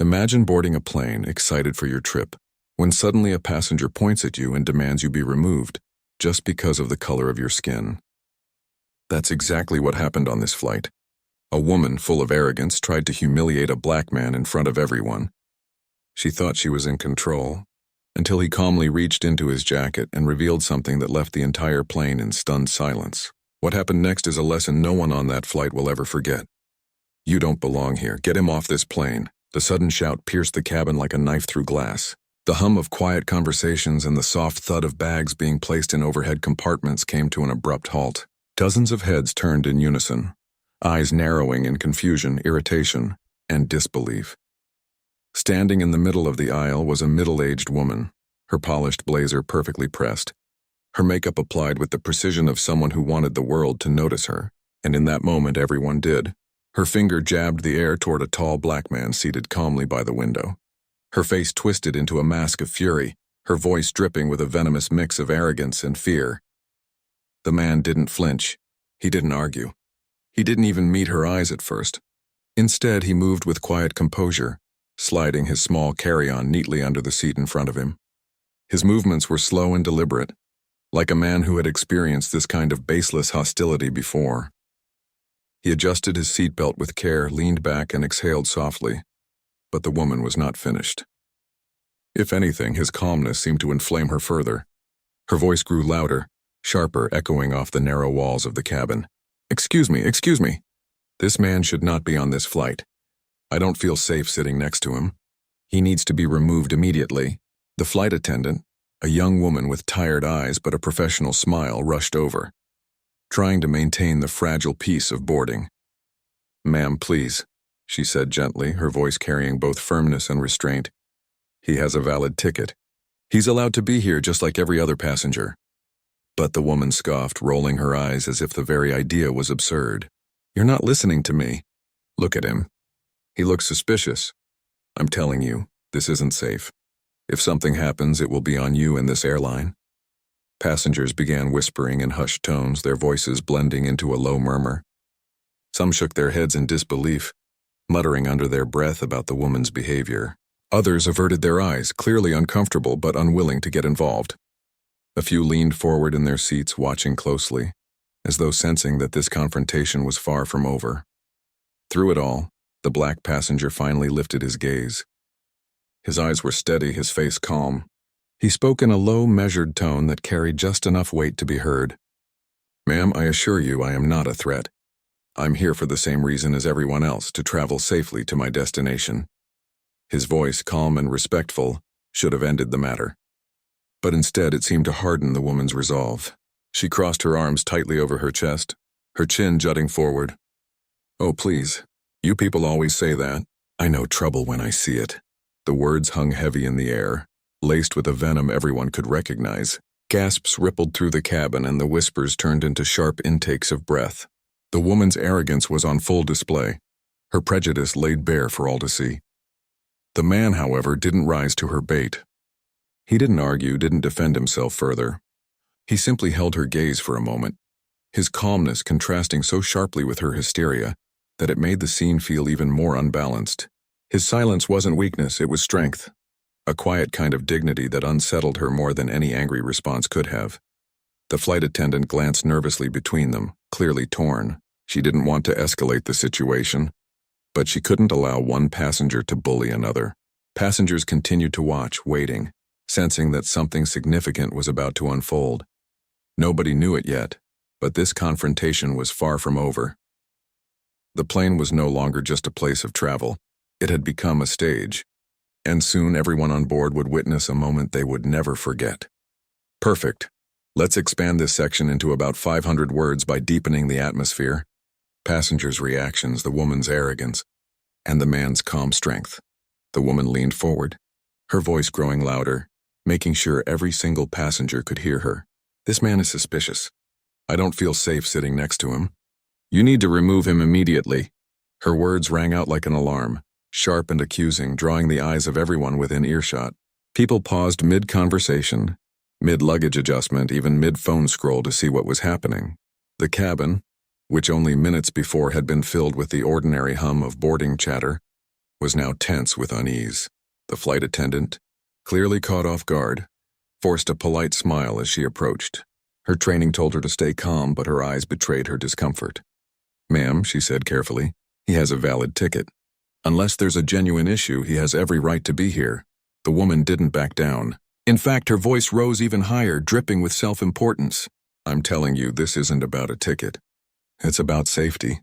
Imagine boarding a plane, excited for your trip, when suddenly a passenger points at you and demands you be removed, just because of the color of your skin. That's exactly what happened on this flight. A woman, full of arrogance, tried to humiliate a black man in front of everyone. She thought she was in control, until he calmly reached into his jacket and revealed something that left the entire plane in stunned silence. What happened next is a lesson no one on that flight will ever forget. You don't belong here. Get him off this plane. The sudden shout pierced the cabin like a knife through glass. The hum of quiet conversations and the soft thud of bags being placed in overhead compartments came to an abrupt halt. Dozens of heads turned in unison, eyes narrowing in confusion, irritation, and disbelief. Standing in the middle of the aisle was a middle-aged woman, her polished blazer perfectly pressed, her makeup applied with the precision of someone who wanted the world to notice her, and in that moment everyone did. Her finger jabbed the air toward a tall black man seated calmly by the window. Her face twisted into a mask of fury, her voice dripping with a venomous mix of arrogance and fear. The man didn't flinch. He didn't argue. He didn't even meet her eyes at first. Instead, he moved with quiet composure, sliding his small carry-on neatly under the seat in front of him. His movements were slow and deliberate, like a man who had experienced this kind of baseless hostility before. He adjusted his seatbelt with care, leaned back, and exhaled softly. But the woman was not finished. If anything, his calmness seemed to inflame her further. Her voice grew louder, sharper, echoing off the narrow walls of the cabin. Excuse me. This man should not be on this flight. I don't feel safe sitting next to him. He needs to be removed immediately." The flight attendant, a young woman with tired eyes but a professional smile, rushed over, trying to maintain the fragile peace of boarding. "Ma'am, please," she said gently, her voice carrying both firmness and restraint. "He has a valid ticket. He's allowed to be here just like every other passenger." But the woman scoffed, rolling her eyes as if the very idea was absurd. "You're not listening to me. Look at him. He looks suspicious. I'm telling you, this isn't safe. If something happens, it will be on you and this airline." Passengers began whispering in hushed tones, their voices blending into a low murmur. Some shook their heads in disbelief, muttering under their breath about the woman's behavior. Others averted their eyes, clearly uncomfortable but unwilling to get involved. A few leaned forward in their seats, watching closely, as though sensing that this confrontation was far from over. Through it all, the black passenger finally lifted his gaze. His eyes were steady, his face calm. He spoke in a low, measured tone that carried just enough weight to be heard. "Ma'am, I assure you I am not a threat. I'm here for the same reason as everyone else, to travel safely to my destination." His voice, calm and respectful, should have ended the matter. But instead it seemed to harden the woman's resolve. She crossed her arms tightly over her chest, her chin jutting forward. "Oh, please. You people always say that. I know trouble when I see it." The words hung heavy in the air, laced with a venom everyone could recognize. Gasps rippled through the cabin and the whispers turned into sharp intakes of breath. The woman's arrogance was on full display, her prejudice laid bare for all to see. The man, however, didn't rise to her bait. He didn't argue, didn't defend himself further. He simply held her gaze for a moment, his calmness contrasting so sharply with her hysteria that it made the scene feel even more unbalanced. His silence wasn't weakness, it was strength, a quiet kind of dignity that unsettled her more than any angry response could have. The flight attendant glanced nervously between them, clearly torn. She didn't want to escalate the situation, but she couldn't allow one passenger to bully another. Passengers continued to watch, waiting, sensing that something significant was about to unfold. Nobody knew it yet, but this confrontation was far from over. The plane was no longer just a place of travel. It had become a stage, and soon everyone on board would witness a moment they would never forget. Perfect. Let's expand this section into about 500 words by deepening the atmosphere. Passengers' reactions, the woman's arrogance, and the man's calm strength. The woman leaned forward, her voice growing louder, making sure every single passenger could hear her. "This man is suspicious. I don't feel safe sitting next to him. You need to remove him immediately." Her words rang out like an alarm, sharp and accusing, drawing the eyes of everyone within earshot. People paused mid-conversation, mid-luggage adjustment, even mid-phone scroll to see what was happening. The cabin, which only minutes before had been filled with the ordinary hum of boarding chatter, was now tense with unease. The flight attendant, clearly caught off guard, forced a polite smile as she approached. Her training told her to stay calm, but her eyes betrayed her discomfort. "Ma'am," she said carefully, "he has a valid ticket. Unless there's a genuine issue, he has every right to be here." The woman didn't back down. In fact, her voice rose even higher, dripping with self-importance. "I'm telling you, this isn't about a ticket. It's about safety.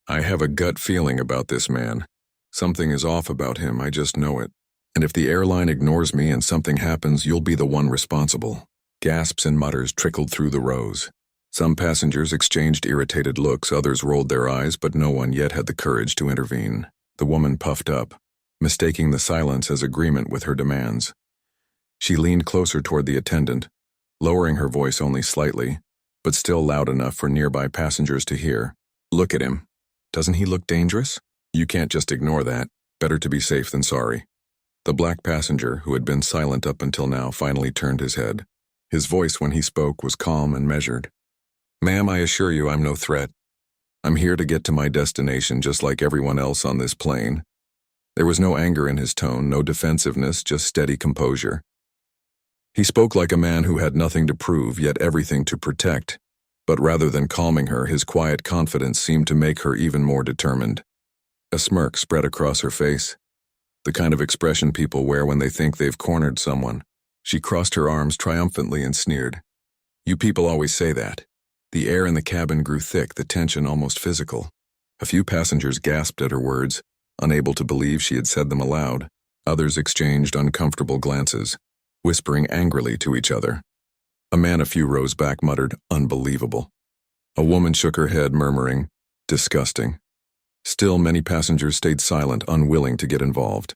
I have a gut feeling about this man. Something is off about him, I just know it. And if the airline ignores me and something happens, you'll be the one responsible." Gasps and mutters trickled through the rows. Some passengers exchanged irritated looks, others rolled their eyes, but no one yet had the courage to intervene. The woman puffed up, mistaking the silence as agreement with her demands. She leaned closer toward the attendant, lowering her voice only slightly, but still loud enough for nearby passengers to hear. "Look at him. Doesn't he look dangerous? You can't just ignore that. Better to be safe than sorry." The black passenger, who had been silent up until now, finally turned his head. His voice when he spoke was calm and measured. "Ma'am, I assure you I'm no threat. I'm here to get to my destination just like everyone else on this plane." There was no anger in his tone, no defensiveness, just steady composure. He spoke like a man who had nothing to prove, yet everything to protect. But rather than calming her, his quiet confidence seemed to make her even more determined. A smirk spread across her face, the kind of expression people wear when they think they've cornered someone. She crossed her arms triumphantly and sneered. "You people always say that." The air in the cabin grew thick, the tension almost physical. A few passengers gasped at her words, unable to believe she had said them aloud. Others exchanged uncomfortable glances, whispering angrily to each other. A man a few rows back muttered, "Unbelievable." A woman shook her head, murmuring, "Disgusting." Still, many passengers stayed silent, unwilling to get involved.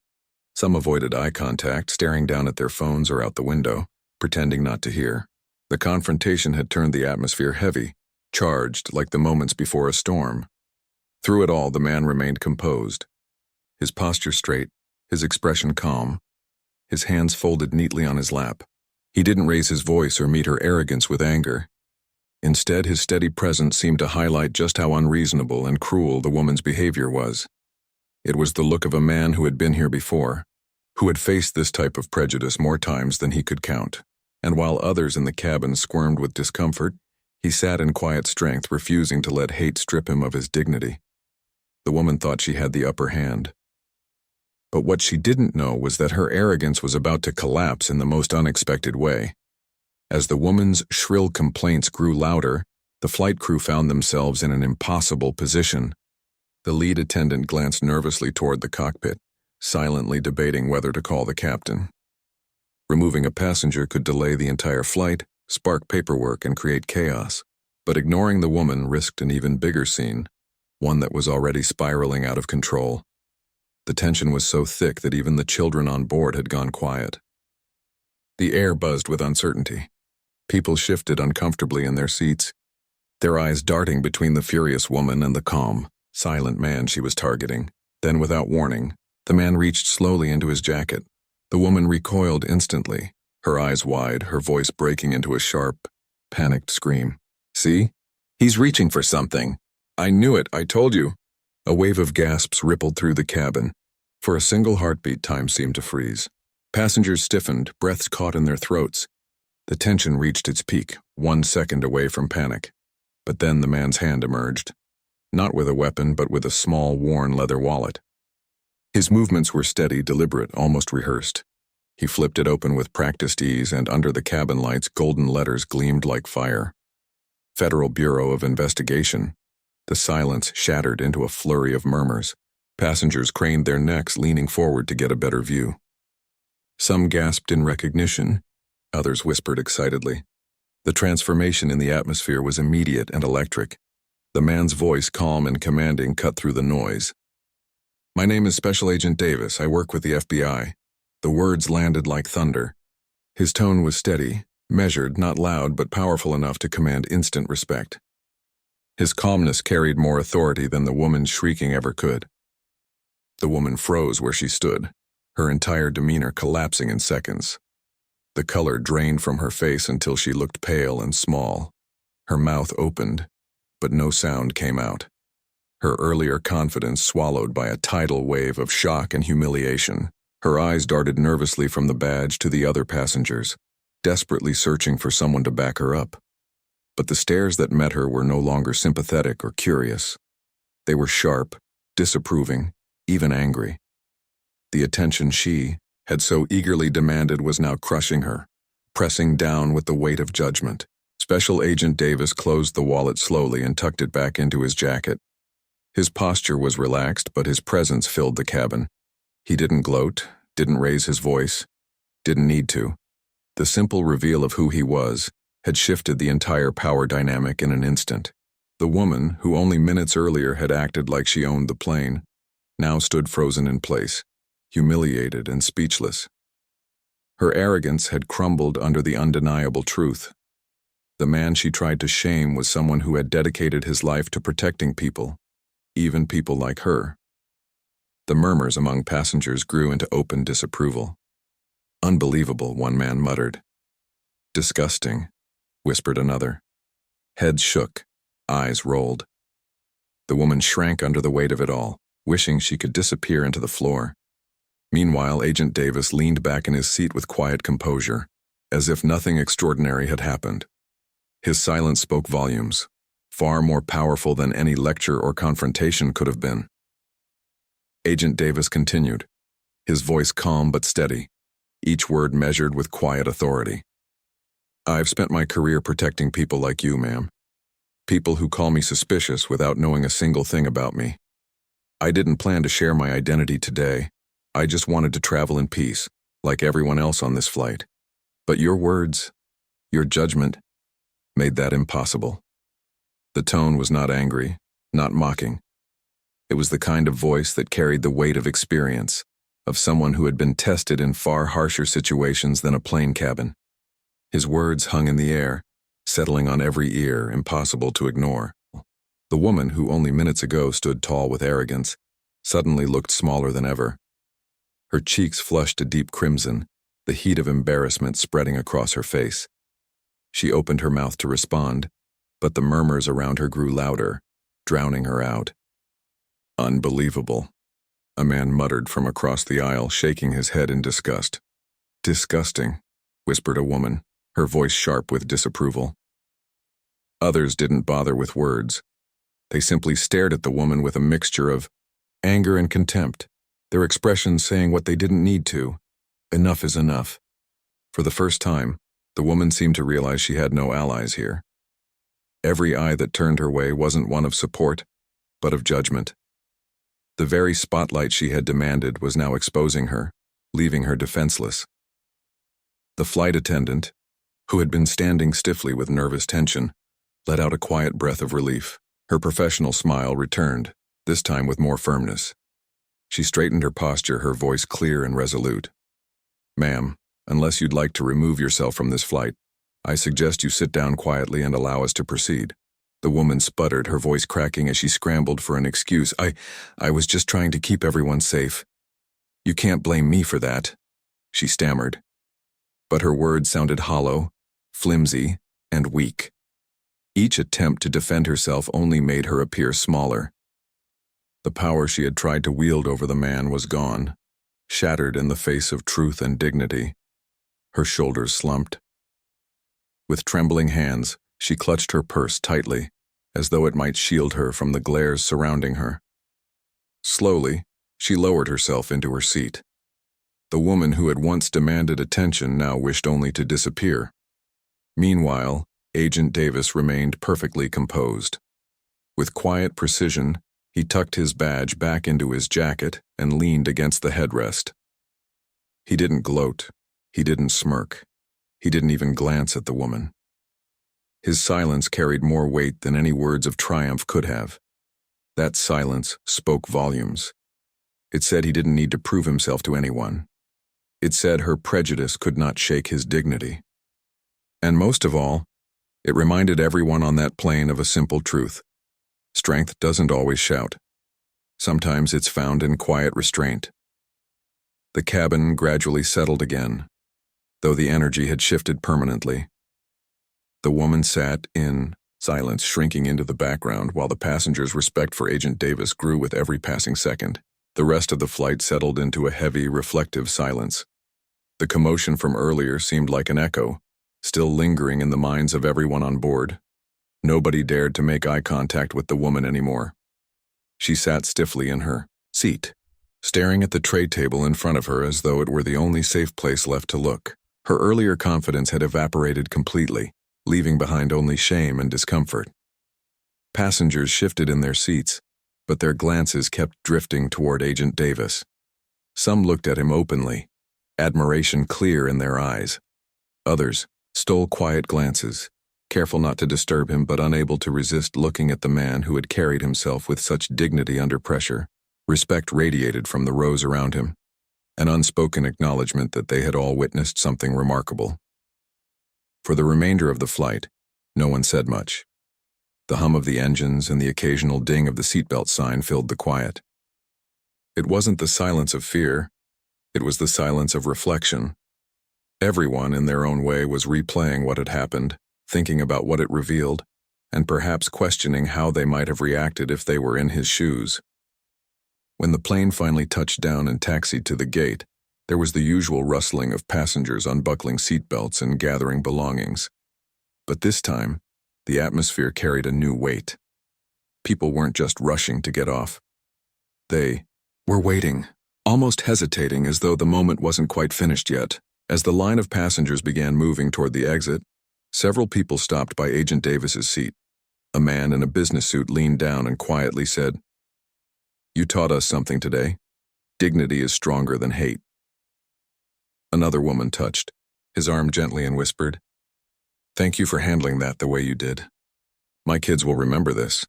Some avoided eye contact, staring down at their phones or out the window, pretending not to hear. The confrontation had turned the atmosphere heavy, charged like the moments before a storm. Through it all, the man remained composed, his posture straight, his expression calm, his hands folded neatly on his lap. He didn't raise his voice or meet her arrogance with anger. Instead, his steady presence seemed to highlight just how unreasonable and cruel the woman's behavior was. It was the look of a man who had been here before, who had faced this type of prejudice more times than he could count. And while others in the cabin squirmed with discomfort, he sat in quiet strength, refusing to let hate strip him of his dignity. The woman thought she had the upper hand. But what she didn't know was that her arrogance was about to collapse in the most unexpected way. As the woman's shrill complaints grew louder, the flight crew found themselves in an impossible position. The lead attendant glanced nervously toward the cockpit, silently debating whether to call the captain. Removing a passenger could delay the entire flight, spark paperwork, and create chaos. But ignoring the woman risked an even bigger scene, one that was already spiraling out of control. The tension was so thick that even the children on board had gone quiet. The air buzzed with uncertainty. People shifted uncomfortably in their seats, their eyes darting between the furious woman and the calm, silent man she was targeting. Then, without warning, the man reached slowly into his jacket. The woman recoiled instantly, her eyes wide, her voice breaking into a sharp, panicked scream. "See? He's reaching for something. I knew it, I told you." A wave of gasps rippled through the cabin. For a single heartbeat, time seemed to freeze. Passengers stiffened, breaths caught in their throats. The tension reached its peak, 1 second away from panic. But then the man's hand emerged, not with a weapon, but with a small, worn leather wallet. His movements were steady, deliberate, almost rehearsed. He flipped it open with practiced ease, and under the cabin lights, golden letters gleamed like fire. Federal Bureau of Investigation. The silence shattered into a flurry of murmurs. Passengers craned their necks, leaning forward to get a better view. Some gasped in recognition, others whispered excitedly. The transformation in the atmosphere was immediate and electric. The man's voice, calm and commanding, cut through the noise. "My name is Special Agent Davis. I work with the FBI." The words landed like thunder. His tone was steady, measured, not loud, but powerful enough to command instant respect. His calmness carried more authority than the woman's shrieking ever could. The woman froze where she stood, her entire demeanor collapsing in seconds. The color drained from her face until she looked pale and small. Her mouth opened, but no sound came out. her earlier confidence swallowed by a tidal wave of shock and humiliation. Her eyes darted nervously from the badge to the other passengers, desperately searching for someone to back her up. But the stares that met her were no longer sympathetic or curious. They were sharp, disapproving, even angry. The attention she had so eagerly demanded was now crushing her, pressing down with the weight of judgment. Special Agent Davis closed the wallet slowly and tucked it back into his jacket. His posture was relaxed, but his presence filled the cabin. He didn't gloat, didn't raise his voice, didn't need to. The simple reveal of who he was had shifted the entire power dynamic in an instant. The woman, who only minutes earlier had acted like she owned the plane, now stood frozen in place, humiliated and speechless. Her arrogance had crumbled under the undeniable truth. The man she tried to shame was someone who had dedicated his life to protecting people, even people like her. The murmurs among passengers grew into open disapproval. "Unbelievable," one man muttered. "Disgusting," whispered another. Heads shook, eyes rolled. The woman shrank under the weight of it all, wishing she could disappear into the floor. Meanwhile, Agent Davis leaned back in his seat with quiet composure, as if nothing extraordinary had happened. His silence spoke volumes, far more powerful than any lecture or confrontation could have been. Agent Davis continued, his voice calm but steady, each word measured with quiet authority. "I've spent my career protecting people like you, ma'am. People who call me suspicious without knowing a single thing about me. I didn't plan to share my identity today. I just wanted to travel in peace, like everyone else on this flight. But your words, your judgment, made that impossible." The tone was not angry, not mocking. It was the kind of voice that carried the weight of experience, of someone who had been tested in far harsher situations than a plane cabin. His words hung in the air, settling on every ear, impossible to ignore. The woman, who only minutes ago stood tall with arrogance, suddenly looked smaller than ever. Her cheeks flushed a deep crimson, the heat of embarrassment spreading across her face. She opened her mouth to respond, but the murmurs around her grew louder, drowning her out. "Unbelievable," a man muttered from across the aisle, shaking his head in disgust. "Disgusting," whispered a woman, her voice sharp with disapproval. Others didn't bother with words. They simply stared at the woman with a mixture of anger and contempt, their expressions saying what they didn't need to. Enough is enough. For the first time, the woman seemed to realize she had no allies here. Every eye that turned her way wasn't one of support, but of judgment. The very spotlight she had demanded was now exposing her, leaving her defenseless. The flight attendant, who had been standing stiffly with nervous tension, let out a quiet breath of relief. Her professional smile returned, this time with more firmness. She straightened her posture, her voice clear and resolute. "Ma'am, unless you'd like to remove yourself from this flight, I suggest you sit down quietly and allow us to proceed." The woman sputtered, her voice cracking as she scrambled for an excuse. I was just trying to keep everyone safe. You can't blame me for that," she stammered. But her words sounded hollow, flimsy, and weak. Each attempt to defend herself only made her appear smaller. The power she had tried to wield over the man was gone, shattered in the face of truth and dignity. Her shoulders slumped. With trembling hands, she clutched her purse tightly, as though it might shield her from the glares surrounding her. Slowly, she lowered herself into her seat. The woman who had once demanded attention now wished only to disappear. Meanwhile, Agent Davis remained perfectly composed. With quiet precision, he tucked his badge back into his jacket and leaned against the headrest. He didn't gloat. He didn't smirk. He didn't even glance at the woman. His silence carried more weight than any words of triumph could have. That silence spoke volumes. It said he didn't need to prove himself to anyone. It said her prejudice could not shake his dignity. And most of all, it reminded everyone on that plane of a simple truth. Strength doesn't always shout. Sometimes it's found in quiet restraint. The cabin gradually settled again, though the energy had shifted permanently. The woman sat in silence shrinking into the background while the passengers' respect for Agent Davis grew with every passing second. The rest of the flight settled into a heavy, reflective silence. The commotion from earlier seemed like an echo, still lingering in the minds of everyone on board. Nobody dared to make eye contact with the woman anymore. She sat stiffly in her seat, staring at the tray table in front of her as though it were the only safe place left to look. Her earlier confidence had evaporated completely, leaving behind only shame and discomfort. Passengers shifted in their seats, but their glances kept drifting toward Agent Davis. Some looked at him openly, admiration clear in their eyes. Others stole quiet glances, careful not to disturb him but unable to resist looking at the man who had carried himself with such dignity under pressure. Respect radiated from the rows around him, an unspoken acknowledgement that they had all witnessed something remarkable. For the remainder of the flight, no one said much. The hum of the engines and the occasional ding of the seatbelt sign filled the quiet. It wasn't the silence of fear, it was the silence of reflection. Everyone, in their own way, was replaying what had happened, thinking about what it revealed, and perhaps questioning how they might have reacted if they were in his shoes. When the plane finally touched down and taxied to the gate, there was the usual rustling of passengers unbuckling seatbelts and gathering belongings. But this time, the atmosphere carried a new weight. People weren't just rushing to get off. They were waiting, almost hesitating as though the moment wasn't quite finished yet. As the line of passengers began moving toward the exit, several people stopped by Agent Davis's seat. A man in a business suit leaned down and quietly said, "You taught us something today. Dignity is stronger than hate." Another woman touched his arm gently and whispered, "Thank you for handling that the way you did. My kids will remember this."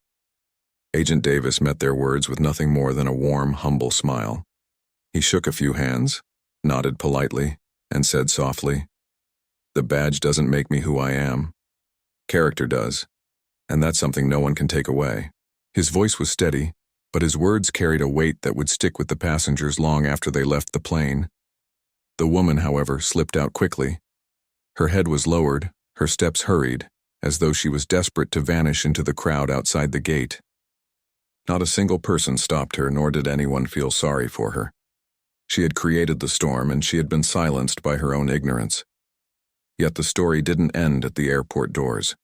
Agent Davis met their words with nothing more than a warm, humble smile. He shook a few hands, nodded politely, and said softly, "The badge doesn't make me who I am. Character does, and that's something no one can take away." His voice was steady, but his words carried a weight that would stick with the passengers long after they left the plane. The woman, however, slipped out quickly. Her head was lowered, her steps hurried, as though she was desperate to vanish into the crowd outside the gate. Not a single person stopped her, nor did anyone feel sorry for her. She had created the storm, and she had been silenced by her own ignorance. Yet the story didn't end at the airport doors.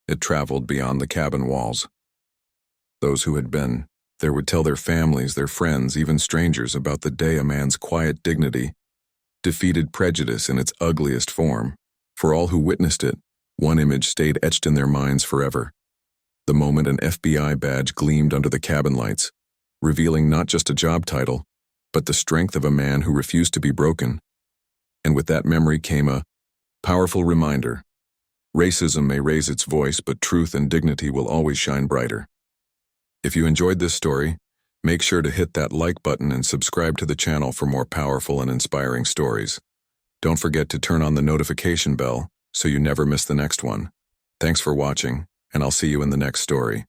It traveled beyond the cabin walls. Those who had been there would tell their families, their friends, even strangers about the day a man's quiet dignity defeated prejudice in its ugliest form. For all who witnessed it, one image stayed etched in their minds forever. The moment an FBI badge gleamed under the cabin lights, revealing not just a job title, but the strength of a man who refused to be broken. And with that memory came a powerful reminder. Racism may raise its voice, but truth and dignity will always shine brighter. If you enjoyed this story, make sure to hit that like button and subscribe to the channel for more powerful and inspiring stories. Don't forget to turn on the notification bell so you never miss the next one. Thanks for watching, and I'll see you in the next story.